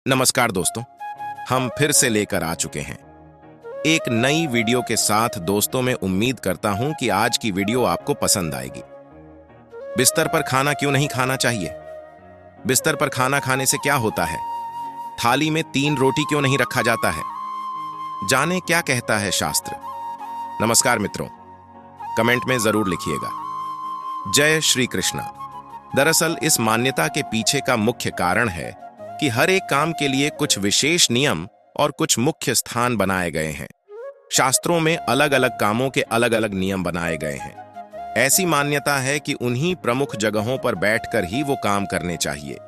नमस्कार दोस्तों, हम फिर से लेकर आ चुके हैं एक नई वीडियो के साथ। दोस्तों, मैं उम्मीद करता हूं कि आज की वीडियो आपको पसंद आएगी। बिस्तर पर खाना क्यों नहीं खाना चाहिए? बिस्तर पर खाना खाने से क्या होता है? थाली में 3 रोटी क्यों नहीं रखा जाता है? जाने क्या कहता है शास्त्र। नमस्कार मित्रों, कमेंट में जरूर लिखिएगा। जय श्री कृष्णा। दरअसल इस मान्यता के पीछे का मुख्य कारण है कि हर एक काम के लिए कुछ विशेष नियम और कुछ मुख्य स्थान बनाए गए हैं। शास्त्रों में अलग अलग कामों के अलग अलग नियम बनाए गए हैं। ऐसी मान्यता है कि उन्हीं प्रमुख जगहों पर बैठकर ही वो काम करने चाहिए।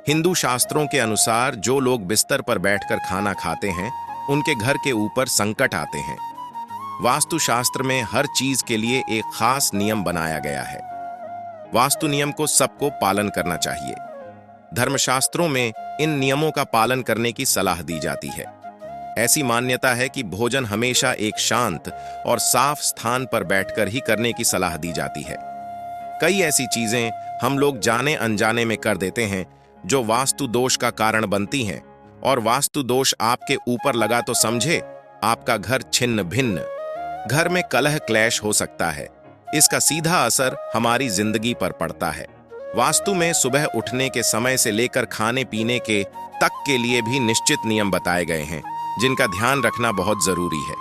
हिंदू शास्त्रों के अनुसार जो लोग बिस्तर पर बैठकर खाना खाते हैं, उनके घर के ऊपर संकट आते हैं। वास्तुशास्त्र में हर चीज के लिए एक खास नियम बनाया गया है। वास्तु नियम को सबको पालन करना चाहिए। धर्मशास्त्रों में इन नियमों का पालन करने की सलाह दी जाती है। ऐसी मान्यता है कि भोजन हमेशा एक शांत और साफ स्थान पर बैठकर ही करने की सलाह दी जाती है। कई ऐसी चीजें हम लोग जाने अनजाने में कर देते हैं जो वास्तु दोष का कारण बनती हैं, और वास्तु दोष आपके ऊपर लगा तो समझे आपका घर छिन्न भिन्न, घर में कलह क्लेश हो सकता है। इसका सीधा असर हमारी जिंदगी पर पड़ता है। वास्तु में सुबह उठने के समय से लेकर खाने पीने के तक के लिए भी निश्चित नियम बताए गए हैं, जिनका ध्यान रखना बहुत जरूरी है।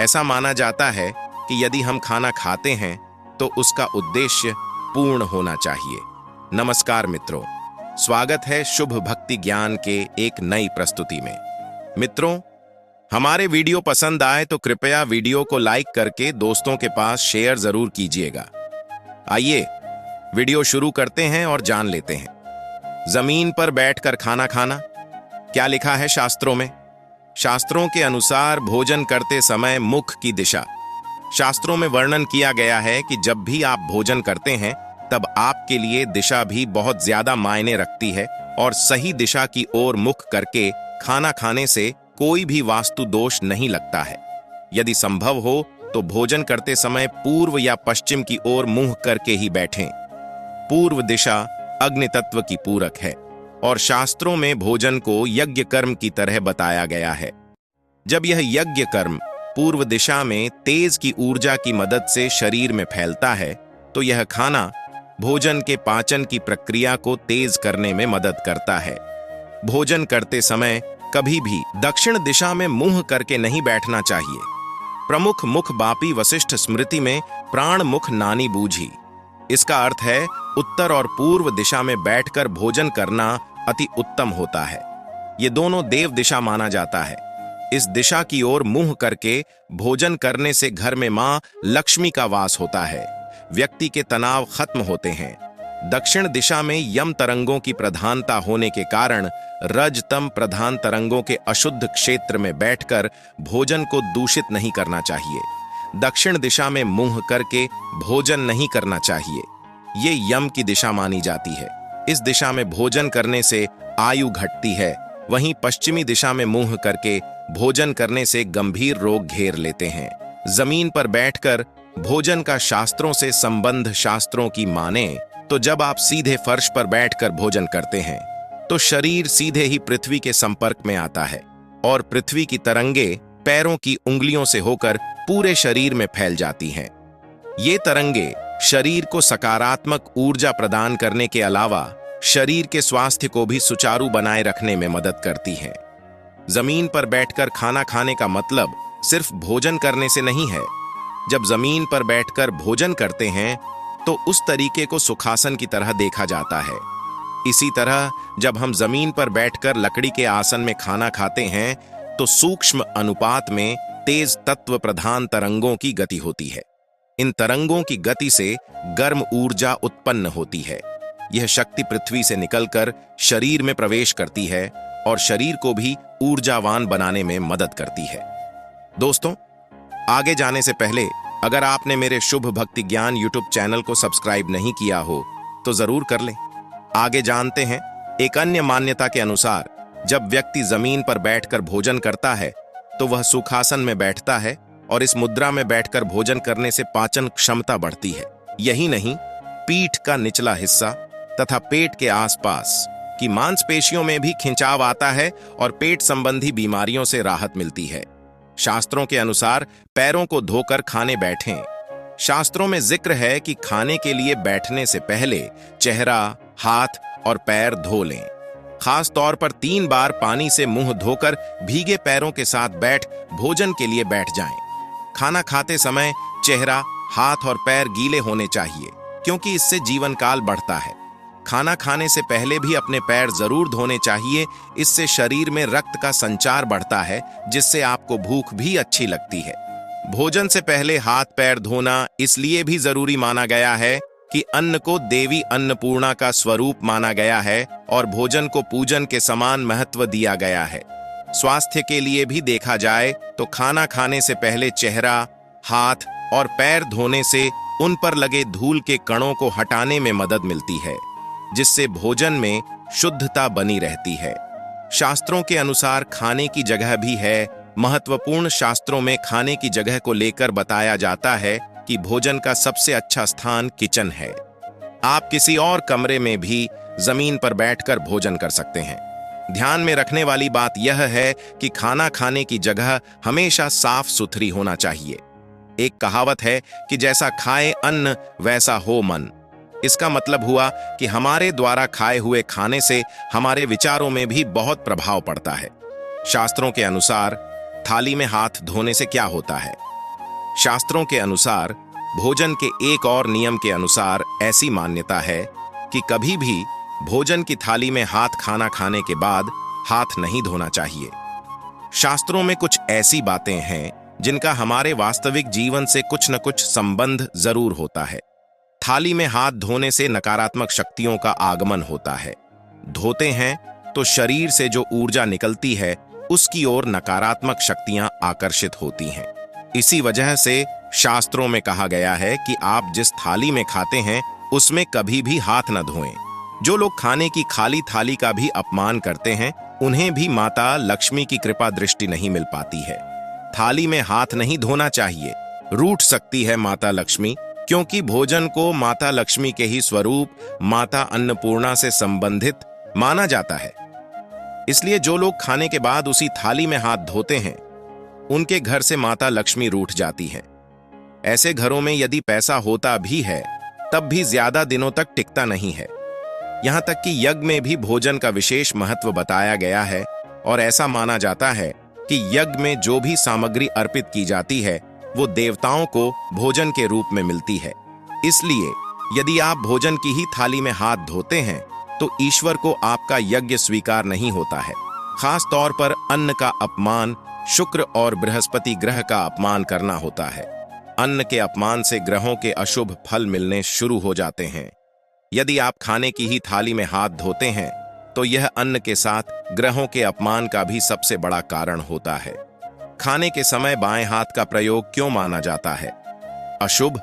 ऐसा माना जाता है कि यदि हम खाना खाते हैं तो उसका उद्देश्य पूर्ण होना चाहिए। नमस्कार मित्रों, स्वागत है शुभ भक्ति ज्ञान के एक नई प्रस्तुति में। मित्रों, हमारे वीडियो पसंद आए तो कृपया वीडियो को लाइक करके दोस्तों के पास शेयर जरूर कीजिएगा। आइए वीडियो शुरू करते हैं और जान लेते हैं जमीन पर बैठकर खाना खाना क्या लिखा है शास्त्रों में। शास्त्रों के अनुसार भोजन करते समय मुख की दिशा। शास्त्रों में वर्णन किया गया है कि जब भी आप भोजन करते हैं तब आपके लिए दिशा भी बहुत ज्यादा मायने रखती है, और सही दिशा की ओर मुख करके खाना खाने से कोई भी वास्तु दोष नहीं लगता है। यदि संभव हो तो भोजन करते समय पूर्व या पश्चिम की ओर मुंह करके ही बैठें। पूर्व दिशा अग्नि तत्व की पूरक है, और शास्त्रों में भोजन को यज्ञ कर्म की तरह बताया गया है। जब यह यज्ञ कर्म पूर्व दिशा में तेज की ऊर्जा की मदद से शरीर में फैलता है, तो यह खाना भोजन के पाचन की प्रक्रिया को तेज करने में मदद करता है। भोजन करते समय कभी भी दक्षिण दिशा में मुंह करके नहीं बैठना चाहिए। प्रमुख मुख बापी वशिष्ठ स्मृति में प्राण मुख नानी बूझी। इसका अर्थ है उत्तर और पूर्व दिशा में बैठकर भोजन करना अति उत्तम होता है। ये दोनों देव दिशा माना जाता है। इस दिशा की ओर मुंह करके भोजन करने से घर में मां लक्ष्मी का वास होता है। व्यक्ति के तनाव खत्म होते हैं। दक्षिण दिशा में यम तरंगों की प्रधानता होने के कारण रज तम प्रधान तरंगों के अशुद्ध क्षेत्र में बैठकर भोजन को दूषित नहीं करना चाहिए। दक्षिण दिशा में मुंह करके भोजन नहीं करना चाहिए। ये यम की दिशा मानी जाती है। इस दिशा में भोजन करने से आयु घटती है। वहीं पश्चिमी दिशा में मुंह करके भोजन करने से गंभीर रोग घेर लेते हैं। जमीन पर बैठकर भोजन का शास्त्रों से संबंध शास्त्रों की माने तो जब आप सीधे फर्श पर बैठकर भोजन करते हैं तो शरीर सीधे ही पृथ्वी के संपर्क में आता है, और पृथ्वी की तरंगे पैरों की उंगलियों से होकर पूरे शरीर में फैल जाती हैं। ये तरंगे शरीर को सकारात्मक ऊर्जा प्रदान करने के अलावा शरीर के स्वास्थ्य को भी सुचारू बनाए रखने में मदद करती हैं। जमीन पर बैठकर खाना खाने का मतलब सिर्फ भोजन करने से नहीं है। जब जमीन पर बैठकर भोजन करते हैं तो उस तरीके को सुखासन की तरह देखा जाता है। इसी तरह जब हम जमीन पर बैठकर लकड़ी के आसन में खाना खाते हैं तो सूक्ष्म अनुपात में तेज तत्व प्रधान तरंगों की गति होती है। इन तरंगों की गति से गर्म ऊर्जा उत्पन्न होती है। यह शक्ति पृथ्वी से निकलकर शरीर में प्रवेश करती है और शरीर को भी ऊर्जावान बनाने में मदद करती है। दोस्तों, आगे जाने से पहले अगर आपने मेरे शुभ भक्ति ज्ञान यूट्यूब चैनल को सब्सक्राइब नहीं किया हो तो जरूर कर लें। आगे जानते हैं, एक अन्य मान्यता के अनुसार जब व्यक्ति जमीन पर बैठकर भोजन करता है तो वह सुखासन में बैठता है, और इस मुद्रा में बैठकर भोजन करने से पाचन क्षमता बढ़ती है। यही नहीं, पीठ का निचला हिस्सा तथा पेट के आसपास कि मांसपेशियों में भी खिंचाव आता है और पेट संबंधी बीमारियों से राहत मिलती है। शास्त्रों के अनुसार पैरों को धोकर खाने बैठें। शास्त्रों में जिक्र है कि खाने के लिए बैठने से पहले चेहरा, हाथ और पैर धो लें। खास तौर पर 3 बार पानी से मुंह धोकर भीगे पैरों के साथ भोजन के लिए बैठ जाएं। खाना खाते समय चेहरा, हाथ और पैर गीले होने चाहिए, क्योंकि इससे जीवन काल बढ़ता है। खाना खाने से पहले भी अपने पैर जरूर धोने चाहिए। इससे शरीर में रक्त का संचार बढ़ता है, जिससे आपको भूख भी अच्छी लगती है। भोजन से पहले हाथ पैर धोना इसलिए भी जरूरी माना गया है कि अन्न को देवी अन्नपूर्णा का स्वरूप माना गया है और भोजन को पूजन के समान महत्व दिया गया है। स्वास्थ्य के लिए भी देखा जाए तो खाना खाने से पहले चेहरा, हाथ और पैर धोने से उन पर लगे धूल के कणों को हटाने में मदद मिलती है, जिससे भोजन में शुद्धता बनी रहती है। शास्त्रों के अनुसार खाने की जगह भी है। महत्वपूर्ण शास्त्रों में खाने की जगह को लेकर बताया जाता है कि भोजन का सबसे अच्छा स्थान किचन है। आप किसी और कमरे में भी जमीन पर बैठकर भोजन कर सकते हैं। ध्यान में रखने वाली बात यह है कि खाना खाने की जगह हमेशा साफ सुथरी होना चाहिए। एक कहावत है कि जैसा खाए अन्न वैसा हो मन। इसका मतलब हुआ कि हमारे द्वारा खाए हुए खाने से हमारे विचारों में भी बहुत प्रभाव पड़ता है। शास्त्रों के अनुसार थाली में हाथ धोने से क्या होता है? शास्त्रों के अनुसार भोजन के एक और नियम के अनुसार ऐसी मान्यता है कि कभी भी भोजन की थाली में हाथ खाना खाने के बाद हाथ नहीं धोना चाहिए। शास्त्रों में कुछ ऐसी बातें हैं जिनका हमारे वास्तविक जीवन से कुछ न कुछ संबंध जरूर होता है। थाली में हाथ धोने से नकारात्मक शक्तियों का आगमन होता है। धोते हैं तो शरीर से जो ऊर्जा निकलती है उसकी ओर नकारात्मक शक्तियां आकर्षित होती हैं। इसी वजह से शास्त्रों में कहा गया है कि आप जिस थाली में खाते हैं उसमें कभी भी हाथ न धोएं। जो लोग खाने की खाली थाली का भी अपमान करते हैं उन्हें भी माता लक्ष्मी की कृपा दृष्टि नहीं मिल पाती है। थाली में हाथ नहीं धोना चाहिए, रूठ सकती है माता लक्ष्मी, क्योंकि भोजन को माता लक्ष्मी के ही स्वरूप माता अन्नपूर्णा से संबंधित माना जाता है। इसलिए जो लोग खाने के बाद उसी थाली में हाथ धोते हैं उनके घर से माता लक्ष्मी रूठ जाती है। ऐसे घरों में यदि पैसा होता भी है तब भी ज्यादा दिनों तक टिकता नहीं है। यहां तक कि यज्ञ में भी भोजन का विशेष महत्व बताया गया है और ऐसा माना जाता है कि यज्ञ में जो भी सामग्री अर्पित की जाती है वो देवताओं को भोजन के रूप में मिलती है। इसलिए यदि आप भोजन की ही थाली में हाथ धोते हैं तो ईश्वर को आपका यज्ञ स्वीकार नहीं होता है। खास तौर पर अन्न का अपमान शुक्र और बृहस्पति ग्रह का अपमान करना होता है। अन्न के अपमान से ग्रहों के अशुभ फल मिलने शुरू हो जाते हैं। यदि आप खाने की ही थाली में हाथ धोते हैं तो यह अन्न के साथ ग्रहों के अपमान का भी सबसे बड़ा कारण होता है। खाने के समय बाएं हाथ का प्रयोग क्यों माना जाता है? अशुभ।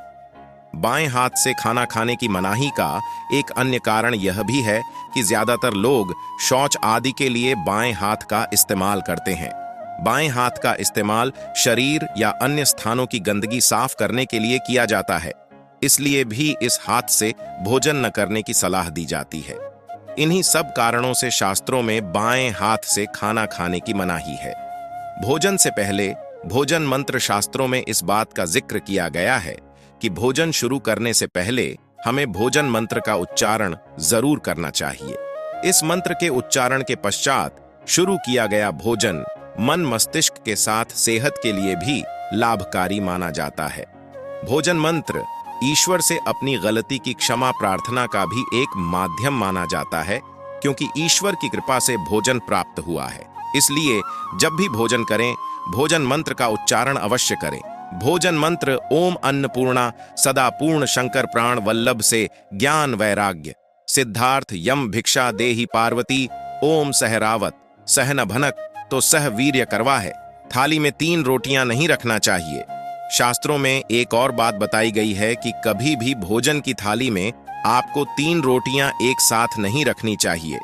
बाएं हाथ से खाना खाने की मनाही का एक अन्य कारण यह भी है कि ज्यादातर लोग शौच आदि के लिए बाएं हाथ का इस्तेमाल करते हैं। बाएं हाथ का इस्तेमाल शरीर या अन्य स्थानों की गंदगी साफ करने के लिए किया जाता है, इसलिए भी इस हाथ से भोजन न करने की सलाह दी जाती है। इन्हीं सब कारणों से शास्त्रों में बाएं हाथ से खाना खाने की मनाही है। भोजन से पहले भोजन मंत्र शास्त्रों में इस बात का जिक्र किया गया है कि भोजन शुरू करने से पहले हमें भोजन मंत्र का उच्चारण जरूर करना चाहिए। इस मंत्र के उच्चारण के पश्चात शुरू किया गया भोजन मन मस्तिष्क के साथ सेहत के लिए भी लाभकारी माना जाता है। भोजन मंत्र ईश्वर से अपनी गलती की क्षमा प्रार्थना का भी एक माध्यम माना जाता है, क्योंकि ईश्वर की कृपा से भोजन प्राप्त हुआ है। इसलिए जब भी भोजन करें भोजन मंत्र का उच्चारण अवश्य करें। भोजन मंत्र ओम अन्नपूर्णा सदा पूर्ण शंकर प्राण वल्लभ से ज्ञान वैराग्य सिद्धार्थ यम भिक्षा देहि पार्वती ओम सहरावत सहन भनक तो सह वीर्य करवा है। थाली में 3 रोटियां नहीं रखना चाहिए। शास्त्रों में एक और बात बताई गई है कि कभी भी भोजन की थाली में आपको 3 रोटियां एक साथ नहीं रखनी चाहिए।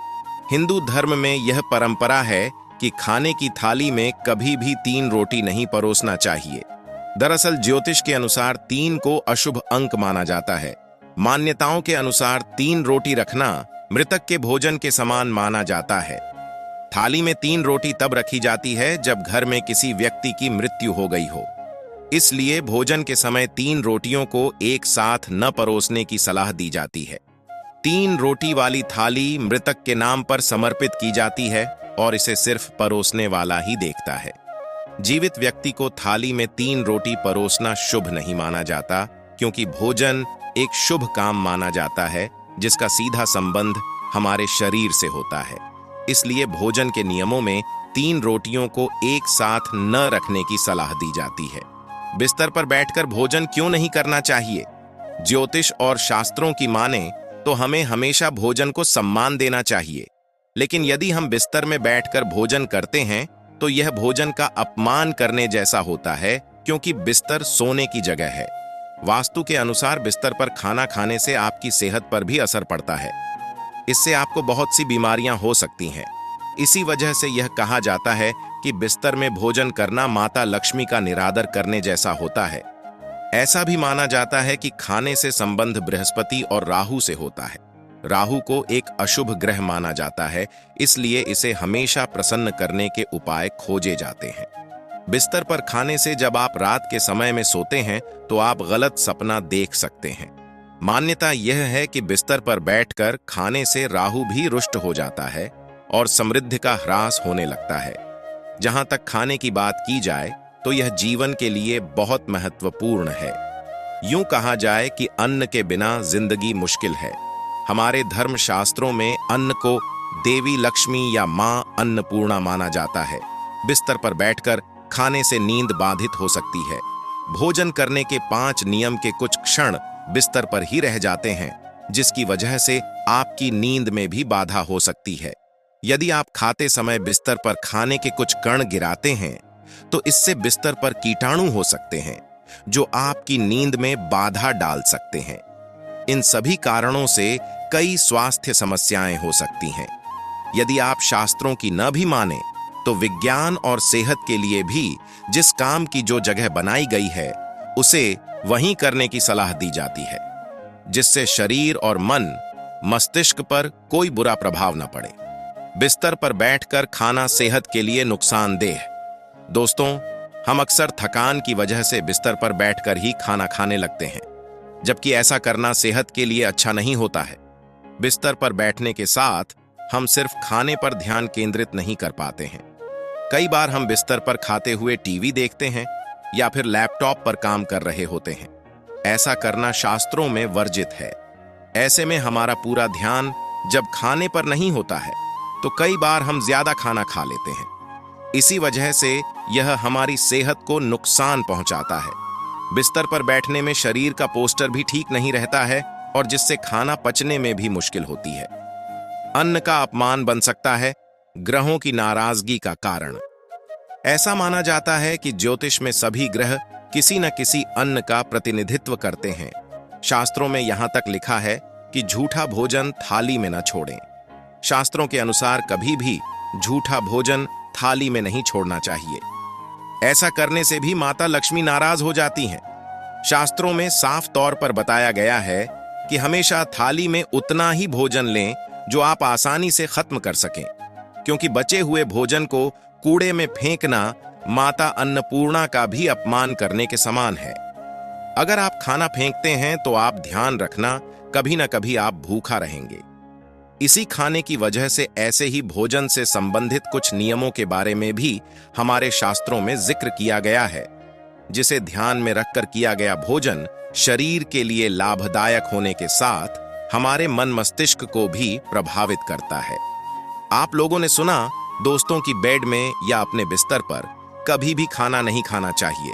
हिंदू धर्म में यह परंपरा है कि खाने की थाली में कभी भी 3 रोटी नहीं परोसना चाहिए। दरअसल ज्योतिष के अनुसार 3 को अशुभ अंक माना जाता है। मान्यताओं के अनुसार 3 रोटी रखना मृतक के भोजन के समान माना जाता है। थाली में 3 रोटी तब रखी जाती है जब घर में किसी व्यक्ति की मृत्यु हो गई हो। इसलिए भोजन के समय 3 रोटियों को एक साथ न परोसने की सलाह दी जाती है। 3 रोटी वाली थाली मृतक के नाम पर समर्पित की जाती है और इसे सिर्फ परोसने वाला ही देखता है। जीवित व्यक्ति को थाली में 3 रोटी परोसना शुभ नहीं माना जाता, क्योंकि भोजन एक शुभ काम माना जाता है जिसका सीधा संबंध हमारे शरीर से होता है। इसलिए भोजन के नियमों में 3 रोटियों को एक साथ न रखने की सलाह दी जाती है। बिस्तर पर बैठकर भोजन क्यों नहीं करना चाहिए? ज्योतिष और शास्त्रों की माने तो हमें हमेशा भोजन को सम्मान देना चाहिए, लेकिन यदि हम बिस्तर में बैठकर भोजन करते हैं तो यह भोजन का अपमान करने जैसा होता है, क्योंकि बिस्तर सोने की जगह है। वास्तु के अनुसार बिस्तर पर खाना खाने से आपकी सेहत पर भी असर पड़ता है। इससे आपको बहुत सी बीमारियां हो सकती हैं। इसी वजह से यह कहा जाता है कि बिस्तर में भोजन करना माता लक्ष्मी का निरादर करने जैसा होता है। ऐसा भी माना जाता है कि खाने से संबंध बृहस्पति और राहु से होता है। राहु को एक अशुभ ग्रह माना जाता है, इसलिए इसे हमेशा प्रसन्न करने के उपाय खोजे जाते हैं। बिस्तर पर खाने से जब आप रात के समय में सोते हैं तो आप गलत सपना देख सकते हैं। मान्यता यह है कि बिस्तर पर बैठकर खाने से राहु भी रुष्ट हो जाता है और समृद्धि का ह्रास होने लगता है। जहां तक खाने की बात की जाए तो यह जीवन के लिए बहुत महत्वपूर्ण है। यूं कहा जाए कि अन्न के बिना जिंदगी मुश्किल है। हमारे धर्म शास्त्रों में अन्न को देवी लक्ष्मी या मां अन्नपूर्णा माना जाता है। बिस्तर पर बैठकर खाने से नींद बाधित हो सकती है। भोजन करने के 5 नियम के कुछ क्षण बिस्तर पर ही रह जाते हैं, जिसकी वजह से आपकी नींद में भी बाधा हो सकती है। यदि आप खाते समय बिस्तर पर खाने के कुछ कण गिराते हैं तो इससे बिस्तर पर कीटाणु हो सकते हैं, जो आपकी नींद में बाधा डाल सकते हैं। इन सभी कारणों से कई स्वास्थ्य समस्याएं हो सकती हैं। यदि आप शास्त्रों की न भी माने तो विज्ञान और सेहत के लिए भी जिस काम की जो जगह बनाई गई है उसे वहीं करने की सलाह दी जाती है, जिससे शरीर और मन मस्तिष्क पर कोई बुरा प्रभाव न पड़े। बिस्तर पर बैठकर खाना सेहत के लिए नुकसानदेह। दोस्तों, हम अक्सर थकान की वजह से बिस्तर पर बैठकर ही खाना खाने लगते हैं, जबकि ऐसा करना सेहत के लिए अच्छा नहीं होता है। बिस्तर पर बैठने के साथ हम सिर्फ खाने पर ध्यान केंद्रित नहीं कर पाते हैं। कई बार हम बिस्तर पर खाते हुए टीवी देखते हैं या फिर लैपटॉप पर काम कर रहे होते हैं। ऐसा करना शास्त्रों में वर्जित है। ऐसे में हमारा पूरा ध्यान जब खाने पर नहीं होता है तो कई बार हम ज्यादा खाना खा लेते हैं। इसी वजह से यह हमारी सेहत को नुकसान पहुंचाता है। बिस्तर पर बैठने में शरीर का पोस्टर भी ठीक नहीं रहता है और जिससे खाना पचने में भी मुश्किल होती है। अन्न का अपमान बन सकता है, ग्रहों की नाराजगी का कारण। ऐसा माना जाता है कि ज्योतिष में सभी ग्रह किसी न किसी अन्न का प्रतिनिधित्व करते हैं। शास्त्रों में यहां तक लिखा है कि झूठा भोजन थाली में न छोड़ें। शास्त्रों के अनुसार कभी भी झूठा भोजन थाली में नहीं छोड़ना चाहिए। ऐसा करने से भी माता लक्ष्मी नाराज हो जाती हैं। शास्त्रों में साफ तौर पर बताया गया है कि हमेशा थाली में उतना ही भोजन लें जो आप आसानी से खत्म कर सकें, क्योंकि बचे हुए भोजन को कूड़े में फेंकना माता अन्नपूर्णा का भी अपमान करने के समान है। अगर आप खाना फेंकते हैं तो आप ध्यान रखना, कभी न कभी आप भूखा रहेंगे। इसी खाने की वजह से ऐसे ही भोजन से संबंधित कुछ नियमों के बारे में भी हमारे शास्त्रों में जिक्र किया गया है, जिसे ध्यान में रखकर किया गया भोजन शरीर के लिए लाभदायक होने के साथ हमारे मन मस्तिष्क को भी प्रभावित करता है। आप लोगों ने सुना, दोस्तों की बेड में या अपने बिस्तर पर कभी भी खाना नहीं खाना चाहिए।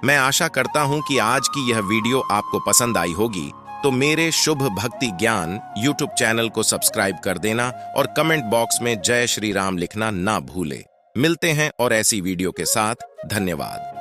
मैं आशा करता हूं कि आज की यह वीडियो आपको पसंद आई होगी, तो मेरे शुभ भक्ति ज्ञान यूट्यूब चैनल को सब्सक्राइब कर देना और कमेंट बॉक्स में जय श्री राम लिखना ना भूले। मिलते हैं और ऐसी वीडियो के साथ। धन्यवाद।